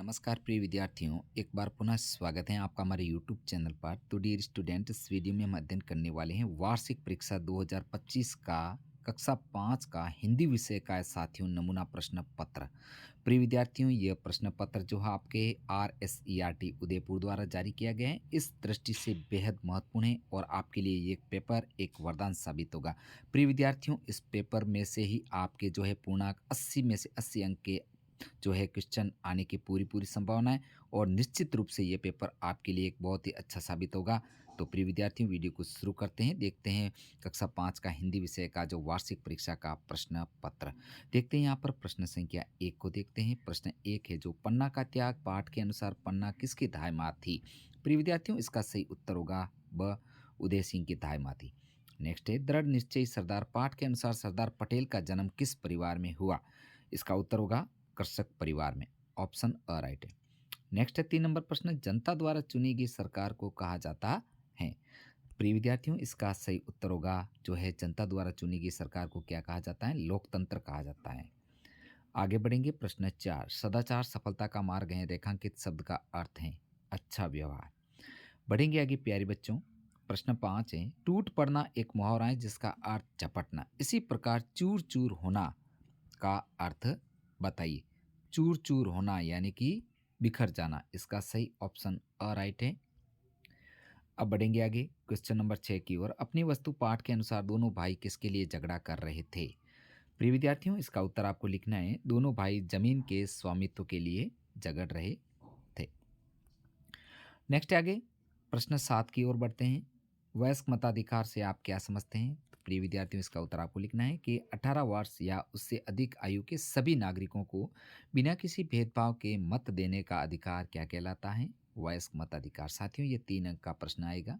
नमस्कार प्रिय विद्यार्थियों, एक बार पुनः स्वागत है आपका हमारे यूट्यूब चैनल पर। तो डियर स्टूडेंट, इस वीडियो में हम अध्ययन करने वाले हैं वार्षिक परीक्षा 2025 का कक्षा 5 का हिंदी विषय का है साथियों नमूना प्रश्न पत्र। प्रिय विद्यार्थियों, यह प्रश्न पत्र जो है आपके RSERT उदयपुर द्वारा जारी किया गया है, इस दृष्टि से बेहद महत्वपूर्ण है और आपके लिए ये पेपर एक वरदान साबित होगा। प्रिय विद्यार्थियों, इस पेपर में से ही आपके जो है पूर्णांक 80 में से 80 अंक के जो है क्वेश्चन आने की पूरी पूरी संभावना है और निश्चित रूप से ये पेपर आपके लिए एक बहुत ही अच्छा साबित होगा। तो प्रिय विद्यार्थियों, वीडियो को शुरू करते हैं। देखते हैं कक्षा 5 का हिंदी विषय का जो वार्षिक परीक्षा का प्रश्न पत्र। देखते हैं यहाँ पर प्रश्न संख्या 1 को देखते हैं। प्रश्न 1 है जो पन्ना का त्याग, पाठ के अनुसार पन्ना किसकी दाई थी? प्रिय विद्यार्थियों, इसका सही उत्तर होगा ब उदय सिंह की दाई थी। नेक्स्ट है दृढ़ निश्चयी सरदार, पाठ के अनुसार सरदार पटेल का जन्म किस परिवार में हुआ? इसका उत्तर होगा कृषक परिवार में। ऑप्शन अ राइट है। नेक्स्ट है 3 नंबर प्रश्न, जनता द्वारा चुनी गई सरकार को कहा जाता है? प्रिय विद्यार्थियों, इसका सही उत्तर होगा जो है जनता द्वारा चुनी गई सरकार को क्या कहा जाता है? लोकतंत्र कहा जाता है। आगे बढ़ेंगे। प्रश्न 4, सदाचार सफलता का मार्ग है, रेखांकित शब्द का अर्थ है अच्छा व्यवहार। बढ़ेंगे आगे प्यारे बच्चों। प्रश्न 5 है टूट पड़ना एक मुहावरा है जिसका अर्थ झपटना, इसी प्रकार चूर चूर होना का अर्थ बताइए। चूर चूर होना यानी कि बिखर जाना, इसका सही ऑप्शन अ राइट है। अब बढ़ेंगे आगे क्वेश्चन नंबर 6 की ओर। अपनी वस्तु पाठ के अनुसार दोनों भाई किसके लिए झगड़ा कर रहे थे? प्रिय विद्यार्थियों, इसका उत्तर आपको लिखना है दोनों भाई जमीन के स्वामित्व के लिए झगड़ रहे थे। नेक्स्ट आगे प्रश्न 7 की ओर बढ़ते हैं। वयस्क मताधिकार से आप क्या समझते हैं? तो प्रिय विद्यार्थियों, इसका उत्तर आपको लिखना है कि 18 वर्ष या उससे अधिक आयु के सभी नागरिकों को बिना किसी भेदभाव के मत देने का अधिकार क्या कहलाता है? वयस्क मताधिकार। साथियों, ये 3 अंक का प्रश्न आएगा।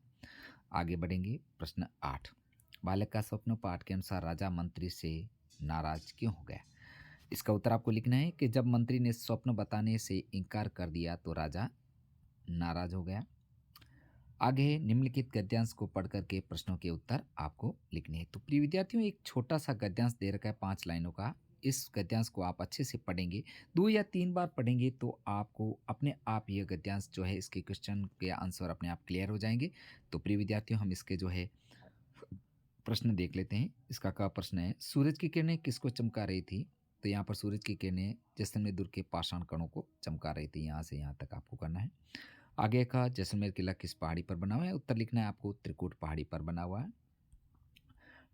आगे बढ़ेंगे। प्रश्न 8, बालक का स्वप्न पाठ के अनुसार राजा मंत्री से नाराज क्यों हो गया? इसका उत्तर आपको लिखना है कि जब मंत्री ने स्वप्न बताने से इनकार कर दिया तो राजा नाराज हो गया। आगे है निम्नलिखित गद्यांश को पढ़ करके प्रश्नों के उत्तर आपको लिखने हैं। तो प्रिय विद्यार्थियों, एक छोटा सा गद्यांश दे रखा है 5 लाइनों का। इस गद्यांश को आप अच्छे से पढ़ेंगे, 2 या 3 बार पढ़ेंगे तो आपको अपने आप यह गद्यांश जो है इसके क्वेश्चन के आंसर अपने आप क्लियर हो जाएंगे। तो प्रिय विद्यार्थियों, हम इसके जो है प्रश्न देख लेते हैं। इसका का प्रश्न है सूरज की किरणें किसको चमका रही थी? तो यहाँ पर सूरज की किरणें जैसलमेर दुर्ग के पाषाण कणों को चमका रही थी। यहाँ से यहाँ तक आपको करना है। आगे का जैसलमेर किला किस पहाड़ी पर बना हुआ है? उत्तर लिखना है आपको त्रिकूट पहाड़ी पर बना हुआ है।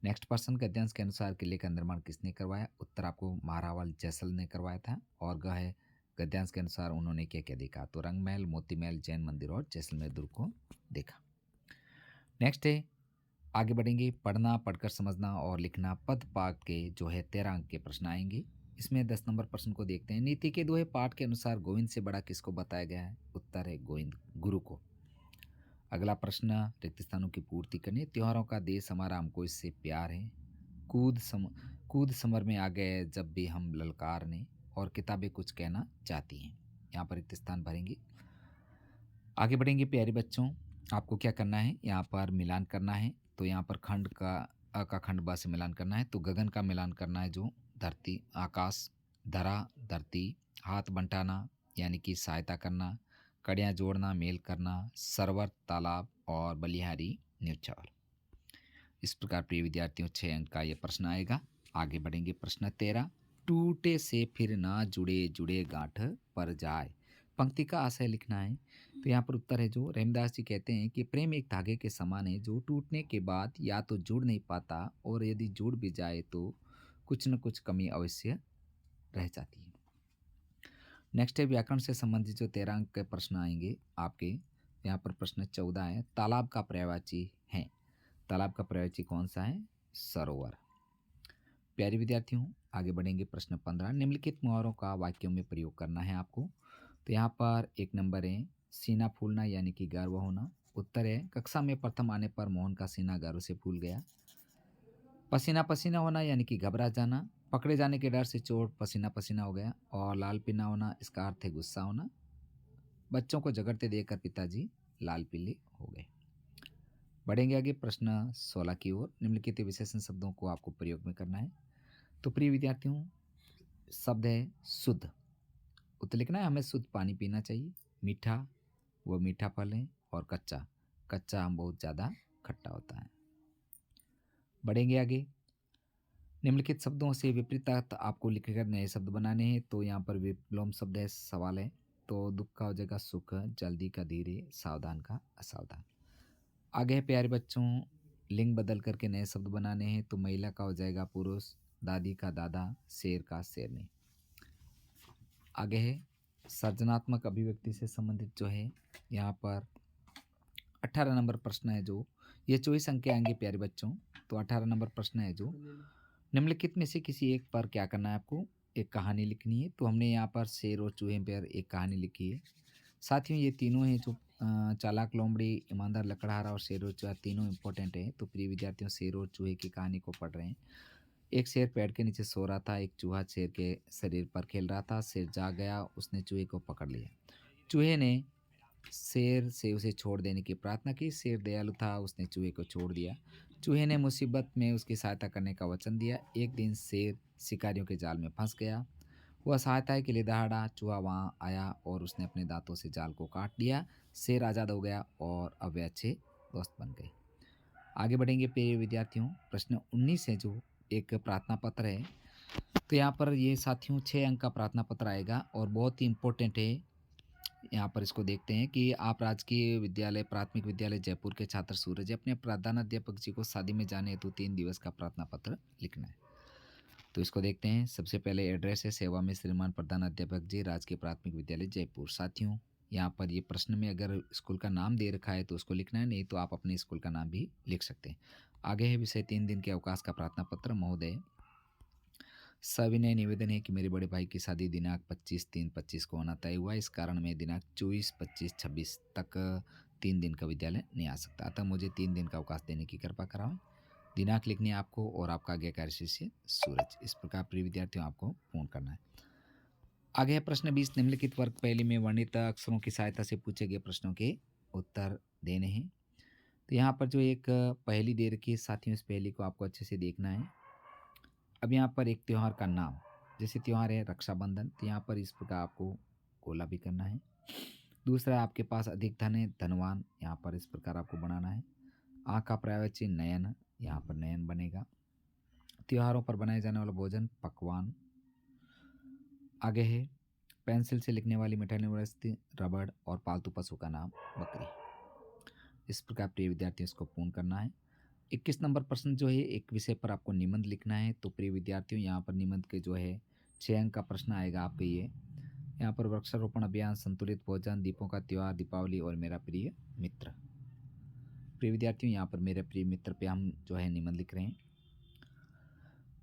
नेक्स्ट पर्सन गद्यांश के अनुसार किले का निर्माण किसने करवाया? उत्तर आपको महारावल जैसल ने करवाया था। और गह है गद्यांश के अनुसार उन्होंने क्या क्या देखा? तो रंग महल, मोती महल, जैन मंदिर और जैसलमेर दुर्ग को देखा। नेक्स्ट है आगे बढ़ेंगे। पढ़ना, पढ़कर समझना और लिखना पद पाठ के जो है 13 अंक के प्रश्न आएंगे। इसमें 10 नंबर प्रश्न को देखते हैं। नीति के दोहे पाठ के अनुसार गोविंद से बड़ा किसको बताया गया है? उत्तर है गोविंद गुरु को। अगला प्रश्न रिक्त स्थानों की पूर्ति करनी। त्योहारों का देश हमारा, हमको इससे प्यार है। कूद समर में आ गए जब भी हम ललकारने, और किताबें कुछ कहना चाहती हैं। यहाँ पर रिक्त स्थान भरेंगे। आगे बढ़ेंगे प्यारे बच्चों। आपको क्या करना है? यहाँ पर मिलान करना है। तो यहाँ पर खंड का अ का खंड ब से मिलान करना है। तो गगन का मिलान करना है जो धरती, आकाश, धरा, धरती, हाथ बंटाना यानी कि सहायता करना, कड़ियाँ जोड़ना, मेल करना, सरोवर, तालाब और बलिहारी न्यौछावर। इस प्रकार प्रिय विद्यार्थियों 6 अंक का ये प्रश्न आएगा। आगे बढ़ेंगे। प्रश्न 13, टूटे से फिर ना जुड़े जुड़े गांठ पर जाए। पंक्ति का आशय लिखना है। तो यहाँ पर उत्तर है जो रहीमदास जी कहते हैं कि प्रेम एक धागे के समान है जो टूटने के बाद या तो जुड़ नहीं पाता और यदि जुड़ भी जाए तो कुछ न कुछ कमी अवश्य रह जाती है। नेक्स्ट है व्याकरण से संबंधित जो 13 अंक के प्रश्न आएंगे आपके। यहाँ पर प्रश्न 14 है तालाब का पर्यायवाची है। तालाब का पर्यायवाची कौन सा है? सरोवर। प्यारे विद्यार्थियों, आगे बढ़ेंगे। प्रश्न 15, निम्नलिखित मुहावरों का वाक्यों में प्रयोग करना है आपको। तो यहाँ पर 1 नंबर है सीना फूलना यानी कि गर्व होना। उत्तर है कक्षा में प्रथम आने पर मोहन का सीना गर्व से फूल गया। पसीना पसीना होना यानी कि घबरा जाना। पकड़े जाने के डर से चोर पसीना पसीना हो गया। और लाल पीना होना, इसका अर्थ है गुस्सा होना। बच्चों को झगड़ते देखकर पिताजी लाल पीले हो गए। बढ़ेंगे आगे प्रश्न 16 की ओर। निम्नलिखित विशेषण शब्दों को आपको प्रयोग में करना है। तो प्रिय विद्यार्थियों, शब्द है शुद्ध, उत्तर लिखना है, हमें शुद्ध पानी पीना चाहिए। मीठा, वो मीठा फल है। और कच्चा, कच्चा आम बहुत ज़्यादा खट्टा होता है। बढ़ेंगे आगे। निम्नलिखित शब्दों से विपरीत अर्थ आपको लिखकर नए शब्द बनाने हैं। तो यहाँ पर विलोम शब्द है, सवाल है। तो दुख का हो जाएगा सुख, जल्दी का धीरे, सावधान का असावधान। आगे है प्यारे बच्चों, लिंग बदल करके नए शब्द बनाने हैं। तो महिला का हो जाएगा पुरुष, दादी का दादा, शेर का शेरनी। आगे है सृजनात्मक अभिव्यक्ति से संबंधित जो है यहाँ पर 18 नंबर प्रश्न है जो, ये 24 अंक के आएंगे प्यारे बच्चों। तो 18 नंबर प्रश्न है जो, निम्नलिखित में से किसी एक पर क्या करना है आपको, एक कहानी लिखनी है। तो हमने यहाँ पर शेर और चूहे पर एक कहानी लिखी है। साथियों ये तीनों हैं जो चालाक लोमड़ी, ईमानदार लकड़हारा और शेर और चूहा, तीनों इंपॉर्टेंट हैं। तो प्रिय विद्यार्थियों, शेर और चूहे की कहानी को पढ़ रहे हैं। एक शेर पेड़ के नीचे सो रहा था, एक चूहा शेर के शरीर पर खेल रहा था। शेर जाग गया, उसने चूहे को पकड़ लिया। चूहे ने शेर से उसे छोड़ देने की प्रार्थना की। शेर दयालु था, उसने चूहे को छोड़ दिया। चूहे ने मुसीबत में उसकी सहायता करने का वचन दिया। एक दिन शेर शिकारियों के जाल में फंस गया। वह सहायता के लिए दहाड़ा। चूहा वहां आया और उसने अपने दांतों से जाल को काट दिया। शेर आज़ाद हो गया और अब वे अच्छे दोस्त बन गए। आगे बढ़ेंगे प्रिय विद्यार्थियों, प्रश्न 19 है जो एक प्रार्थना पत्र है। तो यहाँ पर ये साथियों 6 अंक का प्रार्थना पत्र आएगा और बहुत ही इम्पोर्टेंट है। यहाँ पर इसको देखते हैं कि आप राजकीय विद्यालय प्राथमिक विद्यालय जयपुर के छात्र सूरज अपने प्रधानाध्यापक जी को शादी में जाने हेतु 3 दिवस का प्रार्थना पत्र लिखना है। तो इसको देखते हैं। सबसे पहले एड्रेस है सेवा में श्रीमान प्रधानाध्यापक जी, राजकीय प्राथमिक विद्यालय जयपुर। साथियों यहाँ पर ये प्रश्न में अगर स्कूल का नाम दे रखा है तो उसको लिखना है, नहीं तो आप अपने स्कूल का नाम भी लिख सकते हैं। आगे है विषय 3 दिन के अवकाश का प्रार्थना पत्र। महोदय, सविनय निवेदन है कि मेरे बड़े भाई की शादी दिनांक 25/3/25 को होना तय हुआ। इस कारण मैं दिनांक 24/25/26 तक 3 दिन का विद्यालय नहीं आ सकता, अतः मुझे 3 दिन का अवकाश देने की कृपा कराएं। दिनांक लिखनी है आपको और आपका आज्ञाकारी शिष्य सूरज। इस प्रकार प्रिय विद्यार्थियों आपको पूर्ण करना है। आगे है प्रश्न 20, निम्नलिखित वर्ग पहली में वर्णित अक्षरों की सहायता से पूछे गए प्रश्नों के उत्तर देने हैं। तो यहाँ पर जो एक पहेली दे रखी है साथियों, इस पहेली को आपको अच्छे से देखना है। अब यहाँ पर एक त्यौहार का नाम, जैसे त्यौहार है रक्षाबंधन, तो यहाँ पर इस प्रकार आपको गोला भी करना है। दूसरा, आपके पास अधिक धन है, धनवान, यहाँ पर इस प्रकार आपको बनाना है। आँख का पर्यायवाची नयन, यहाँ पर नयन बनेगा। त्योहारों पर बनाए जाने वाला भोजन पकवान। आगे है पेंसिल से लिखने वाली मिठाई वस्तु रबड़ और पालतू पशु का नाम बकरी। इस प्रकार प्रिय विद्यार्थियों इसको पूर्ण करना है। 21 नंबर प्रश्न जो है एक विषय पर आपको निबंध लिखना है। तो प्रिय विद्यार्थियों यहाँ पर निबंध के जो है 6 अंक का प्रश्न आएगा आपके ये। यहाँ पर वृक्षारोपण अभियान, संतुलित भोजन, दीपों का त्योहार, दीपावली और मेरा प्रिय मित्र। प्रिय विद्यार्थियों यहाँ पर मेरे प्रिय मित्र पे हम जो है निबंध लिख रहे हैं।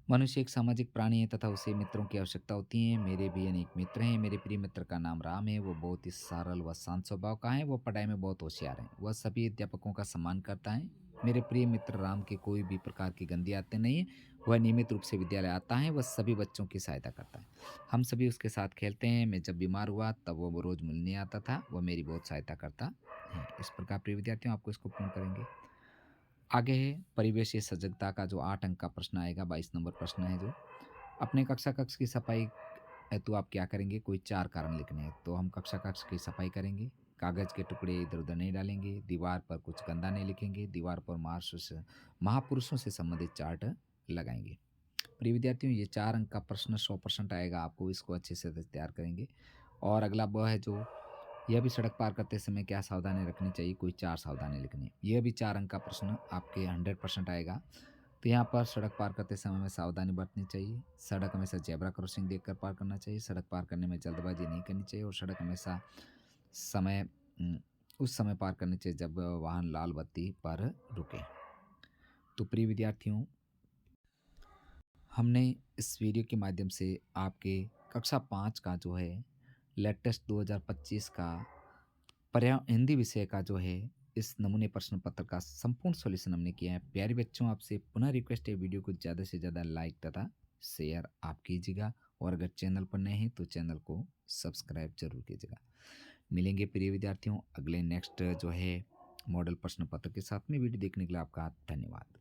मनुष्य एक सामाजिक प्राणी है तथा उसे मित्रों की आवश्यकता होती है। मेरे भी अनेक मित्र हैं। मेरे प्रिय मित्र का नाम राम है। वो बहुत ही सरल व शांत स्वभाव का है। वो पढ़ाई में बहुत होशियार है। वह सभी अध्यापकों का सम्मान करता है। मेरे प्रिय मित्र राम के कोई भी प्रकार की गंदी आदतें नहीं है। वह नियमित रूप से विद्यालय आता है। वह सभी बच्चों की सहायता करता है। हम सभी उसके साथ खेलते हैं। मैं जब बीमार हुआ तब वो रोज मिलने आता था। वह मेरी बहुत सहायता करता है। इस प्रकार प्रिय विद्यार्थियों आपको इसको पूर्ण करेंगे। आगे है परिवेशीय सजगता का जो 8 अंक का प्रश्न आएगा, 22 नंबर प्रश्न है जो, अपने कक्षा कक्ष की सफाई हेतु आप क्या करेंगे, कोई 4 कारण लिखने हैं। तो हम कक्षा कक्ष की सफाई करेंगे, कागज़ के टुकड़े इधर उधर नहीं डालेंगे, दीवार पर कुछ गंदा नहीं लिखेंगे, दीवार पर महापुरुषों से संबंधित चार्ट लगाएंगे। प्रिय विद्यार्थियों ये 4 अंक का प्रश्न 100% आएगा आपको, इसको अच्छे से तैयार करेंगे। और अगला वह है जो, यह भी सड़क पार करते समय क्या सावधानी रखनी चाहिए, कोई 4 सावधानी लिखनी है। यह भी 4 अंक का प्रश्न आपके 100% आएगा। तो यहाँ पर सड़क पार करते समय में सावधानी बरतनी चाहिए। सड़क हमेशा जेब्रा क्रॉसिंग देखकर पार करना चाहिए। सड़क पार करने में जल्दबाजी नहीं करनी चाहिए और सड़क हमेशा समय उस समय पार करनी चाहिए जब वाहन लाल बत्ती पर रुके। तो प्रिय विद्यार्थियों, हमने इस वीडियो के माध्यम से आपके कक्षा 5 का जो है लेटेस्ट 2025 का हिंदी विषय का जो है इस नमूने प्रश्न पत्र का संपूर्ण सॉल्यूशन हमने किया है। प्यारे बच्चों, आपसे पुनः रिक्वेस्ट है, वीडियो को ज़्यादा से ज़्यादा लाइक तथा शेयर आप कीजिएगा और अगर चैनल पर नए हैं तो चैनल को सब्सक्राइब जरूर कीजिएगा। मिलेंगे प्रिय विद्यार्थियों अगले नेक्स्ट जो है मॉडल प्रश्न पत्र के साथ में। वीडियो देखने के लिए आपका धन्यवाद।